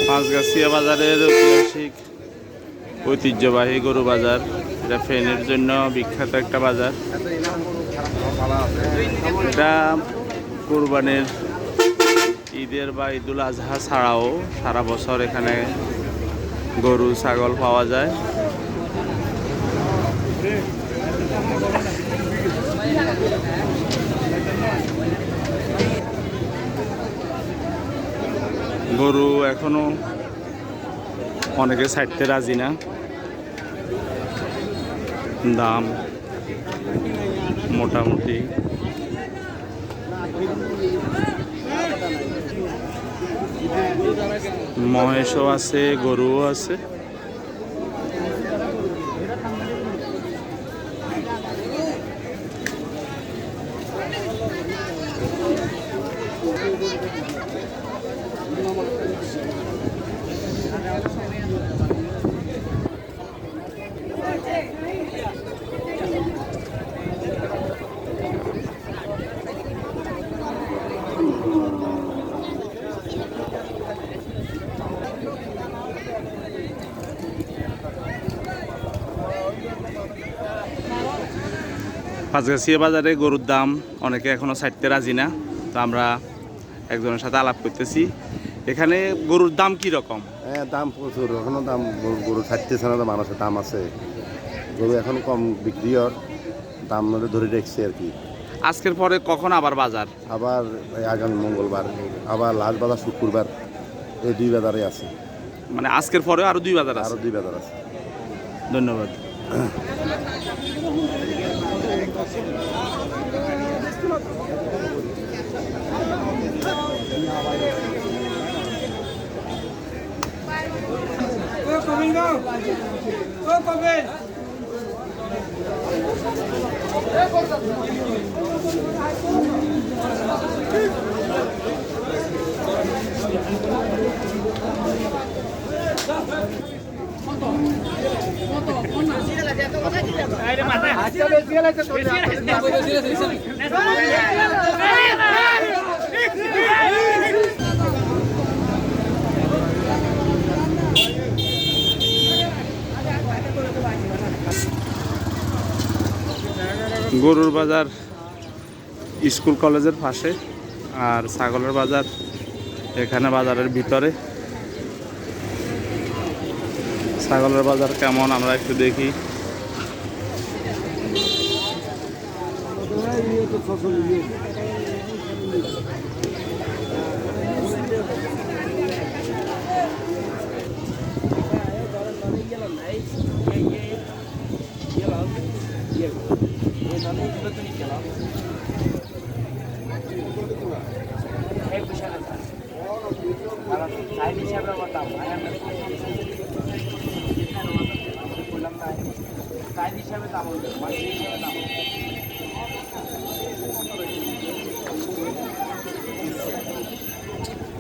পাঁচগাছিয়া বাজারের ঐতিহ্যবাহী গরু বাজার। এটা ফেনীর জন্য বিখ্যাত একটা বাজার। এটা কুরবানির ঈদের বা ঈদুল আজহা ছাড়াও সারা বছর এখানে গরু ছাগল পাওয়া যায়। গরু এখনো অনেকে ছাড়তে রাজি না, দাম মোটামুটি। মহেশও আছে, গরুও আছে। পাঁচগাছিয়া বাজারে গরুর দাম অনেকে এখনো ছাড়তে রাজি না। তো আমরা একজনের সাথে আলাপ করতেছি। এখানে গরুর দাম কি রকম? হ্যাঁ, দাম প্রচুর, এখনো দাম। গরু ছাড়তেছে না, মানুষের দাম আছে। গরু এখন কম বিক্রি হওয়ার দাম ধরে রেখেছে আর কি। আজকের পরে কখন আবার বাজার? আবার আগামী মঙ্গলবার, আবার লাস্ট বাজার শুক্রবার, এই দুই বাজারে আছে। মানে আজকের পরেও আরো দুই বাজার আছে? আরো দুই বাজার আছে। ধন্যবাদ। গরুর বাজার স্কুল কলেজের পাশে, আর ছাগলের বাজার এখানে বাজারের ভিতরে। ছাগলের বাজার কেমন আমরা একটু দেখি।